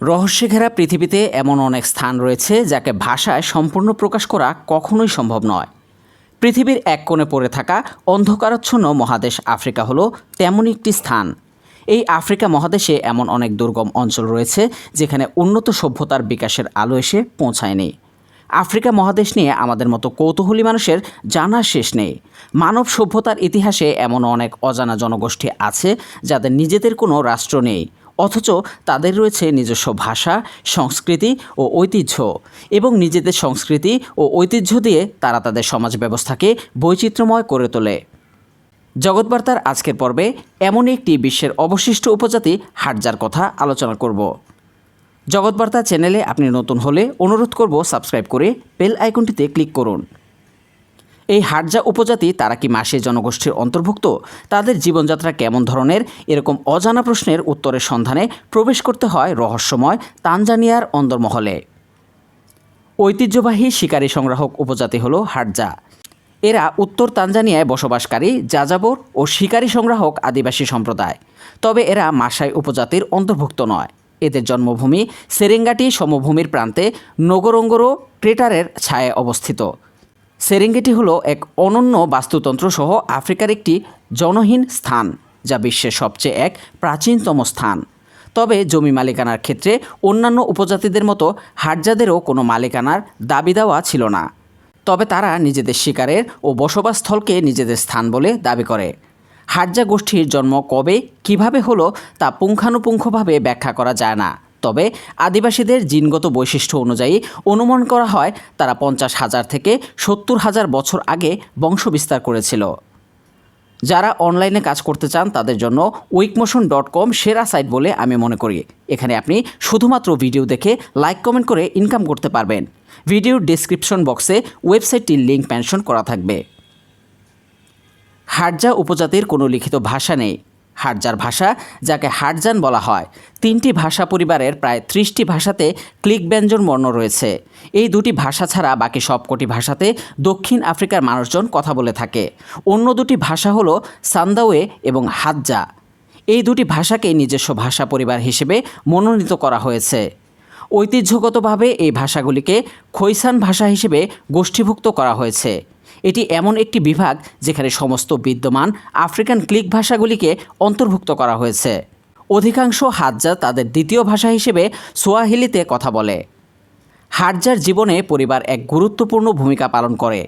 রহস্যে ঘেরা পৃথিবীতে এমন অনেক স্থান রয়েছে যাকে ভাষায় সম্পূর্ণ প্রকাশ করা কখনোই সম্ভব নয়। পৃথিবীর এক কোণে পড়ে থাকা অন্ধকারাচ্ছন্ন মহাদেশ আফ্রিকা হলো তেমনই একটি স্থান। এই আফ্রিকা মহাদেশে এমন অনেক দুর্গম অঞ্চল রয়েছে যেখানে উন্নত সভ্যতার বিকাশের আলো এসে পৌঁছায়নি। আফ্রিকা মহাদেশ নিয়ে আমাদের মতো কৌতূহলী মানুষের জানার শেষ নেই। মানব সভ্যতার ইতিহাসে এমন অনেক অজানা জনগোষ্ঠী আছে যাদের নিজেদের কোনো রাষ্ট্র নেই, অথচ তাদের রয়েছে নিজস্ব ভাষা, সংস্কৃতি ও ঐতিহ্য, এবং নিজেদের সংস্কৃতি ও ঐতিহ্য দিয়ে তারা তাদের সমাজ ব্যবস্থাকে বৈচিত্র্যময় করে তোলে। জগৎবার্তার আজকের পর্বে এমনই একটি বিশ্বের অবশিষ্ট উপজাতি হাড্জার কথা আলোচনা করব। জগৎবার্তা চ্যানেলে আপনি নতুন হলে অনুরোধ করব সাবস্ক্রাইব করে বেল আইকনটিতে ক্লিক করুন। এই হাড্জা উপজাতি তারা কি মাসি জনগোষ্ঠীর অন্তর্ভুক্ত? তাদের জীবনযাত্রা কেমন ধরনের? এরকম অজানা প্রশ্নের উত্তরের সন্ধানে প্রবেশ করতে হয় রহস্যময় তানজানিয়ার অন্দরমহলে। ঐতিহ্যবাহী শিকারী সংগ্রাহক উপজাতি হলো হাড্জা। এরা উত্তর তানজানিয়ায় বসবাসকারী যাযাবর ও শিকারী সংগ্রাহক আদিবাসী সম্প্রদায়। তবে এরা মাসাই উপজাতির অন্তর্ভুক্ত নয়। এদের জন্মভূমি সেরেঙ্গাটি সমভূমির প্রান্তে নগরঙ্গরো ক্রেটারের ছায়ায় অবস্থিত। সেরেঙ্গেটি হলো এক অনন্য বাস্তুতন্ত্র সহ আফ্রিকার একটি জনহীন স্থান, যা বিশ্বের সবচেয়ে এক প্রাচীনতম স্থান। তবে জমি মালিকানার ক্ষেত্রে অন্যান্য উপজাতিদের মতো হাড্জাদেরও কোনো মালিকানার দাবি দেওয়া ছিল না। তবে তারা নিজেদের শিকারের ও বসবাসস্থলকে নিজেদের স্থান বলে দাবি করে। হাড্জা গোষ্ঠীর জন্ম কবে কিভাবে হলো তা পুঙ্খানুপুঙ্খভাবে ব্যাখ্যা করা যায় না। তবে আদিবাসীদের জিনগত বৈশিষ্ট্য অনুযায়ী অনুমান করা হয় তারা 50,000 থেকে 70,000 বছর আগে বংশবিস্তার করেছিল। যারা অনলাইনে কাজ করতে চান তাদের জন্য weekmotion.com সেরা সাইট বলে আমি মনে করি। এখানে আপনি শুধুমাত্র ভিডিও দেখে লাইক কমেন্ট করে ইনকাম করতে পারবেন। ভিডিওর ডেসক্রিপশন বক্সে ওয়েবসাইটটির লিঙ্ক মেনশন করা থাকবে। হাড্জা উপজাতির কোনো লিখিত ভাষা নেই। হাড্জার ভাষা, যাকে হাডজান বলা হয়, 3টি ভাষা পরিবারের প্রায় 30টি ভাষাতে ক্লিক ব্যঞ্জন বর্ণ রয়েছে। এই দুটি ভাষা ছাড়া বাকি সবকটি ভাষাতে দক্ষিণ আফ্রিকার মানুষজন কথা বলে থাকে। অন্য দুটি ভাষা হলো সান্দাওয়ে এবং হাড্জা। এই দুটি ভাষাকে নিজস্ব ভাষা পরিবার হিসেবে মনোনীত করা হয়েছে। ঐতিহ্যগতভাবে এই ভাষাগুলিকে খৈসান ভাষা হিসেবে গোষ্ঠীভুক্ত করা হয়েছে। এটি এমন একটি বিভাগ যেখানে সমস্ত বিদ্যমান আফ্রিকান ক্লিক ভাষাগুলিকে অন্তর্ভুক্ত করা হয়েছে। অধিকাংশ হাড্জা তাদের দ্বিতীয় ভাষা হিসেবে সোয়াহিলিতে কথা বলে। হাড্জার জীবনে পরিবার এক গুরুত্বপূর্ণ ভূমিকা পালন করে।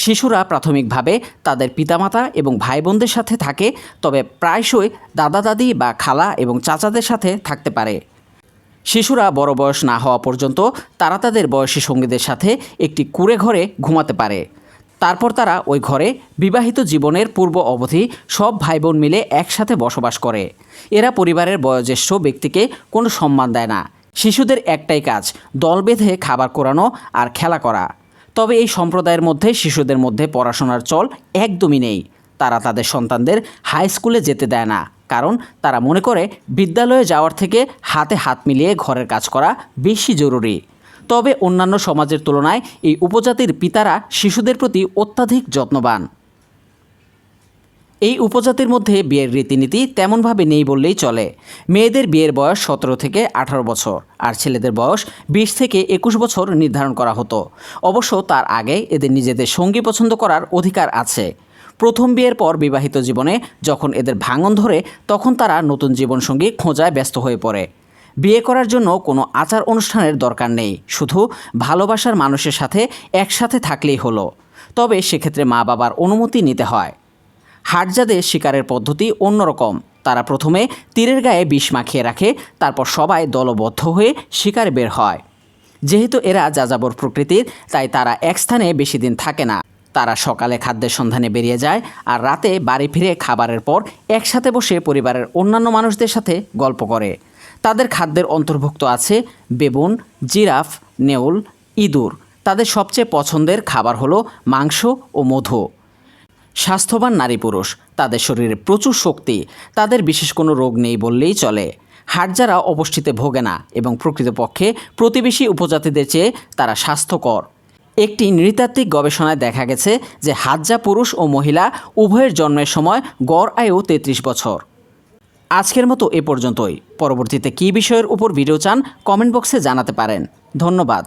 শিশুরা প্রাথমিকভাবে তাদের পিতামাতা এবং ভাই বোনদের সাথে থাকে, তবে প্রায়শই দাদা দাদি বা খালা এবং চাচাদের সাথে থাকতে পারে। শিশুরা বড় বয়স না হওয়া পর্যন্ত তারা তাদের বয়সী সঙ্গীদের সাথে একটি কুঁড়ে ঘরে ঘুমাতে পারে। তারপর তারা ওই ঘরে বিবাহিত জীবনের পূর্ব অবধি সব ভাই বোন মিলে একসাথে বসবাস করে। এরা পরিবারের বয়োজ্যেষ্ঠ ব্যক্তিকে কোনো সম্মান দেয় না। শিশুদের একটাই কাজ, দল বেঁধে খাবার কোরানো আর খেলা করা। তবে এই সম্প্রদায়ের মধ্যে শিশুদের মধ্যে পড়াশোনার চল একদমই নেই। তারা তাদের সন্তানদের হাই স্কুলে যেতে দেয় না, কারণ তারা মনে করে বিদ্যালয়ে যাওয়ার থেকে হাতে হাত মিলিয়ে ঘরের কাজ করা বেশি জরুরি। তবে অন্যান্য সমাজের তুলনায় এই উপজাতির পিতারা শিশুদের প্রতি অত্যাধিক যত্নবান। এই উপজাতির মধ্যে বিয়ের রীতিনীতি তেমনভাবে নেই বললেই চলে। মেয়েদের বিয়ের বয়স 17 থেকে 18 বছর আর ছেলেদের বয়স 20 থেকে 21 বছর নির্ধারণ করা হতো। অবশ্য তার আগে এদের নিজেদের সঙ্গী পছন্দ করার অধিকার আছে। প্রথম বিয়ের পর বিবাহিত জীবনে যখন এদের ভাঙন ধরে, তখন তারা নতুন জীবনসঙ্গী খোঁজায় ব্যস্ত হয়ে পড়ে। বিয়ে করার জন্য কোনো আচার অনুষ্ঠানের দরকার নেই, শুধু ভালোবাসার মানুষের সাথে একসাথে থাকলেই হলো। তবে সেক্ষেত্রে মা বাবার অনুমতি নিতে হয়। হাড্জাদের শিকারের পদ্ধতি অন্যরকম। তারা প্রথমে তীরের গায়ে বিষ মাখিয়ে রাখে, তারপর সবাই দলবদ্ধ হয়ে শিকারে বের হয়। যেহেতু এরা যাযাবর প্রকৃতির, তাই তারা এক স্থানে বেশি দিন থাকে না। তারা সকালে খাদ্যের সন্ধানে বেরিয়ে যায় আর রাতে বাড়ি ফিরে খাবারের পর একসাথে বসে পরিবারের অন্যান্য মানুষদের সাথে গল্প করে। তাদের খাদ্যের অন্তর্ভুক্ত আছে বেবুন, জিরাফ, নেউল, ইঁদুর। তাদের সবচেয়ে পছন্দের খাবার হলো মাংস ও মধু। স্বাস্থ্যবান নারী পুরুষ, তাদের শরীরে প্রচুর শক্তি। তাদের বিশেষ কোনো রোগ নেই বললেই চলে। হাড্জারা অপুষ্টিতে ভোগে না এবং প্রকৃতপক্ষে প্রতিবেশী উপজাতিদের চেয়ে তারা স্বাস্থ্যকর। একটি নৃতাত্ত্বিক গবেষণায় দেখা গেছে যে হাড্জা পুরুষ ও মহিলা উভয়ের জন্মের সময় গড় আয়ু 33 বছর। আজকের মতো এ পর্যন্তই। পরবর্তীতে কী বিষয়ের উপর ভিডিও চান কমেন্ট বক্সে জানাতে পারেন। ধন্যবাদ।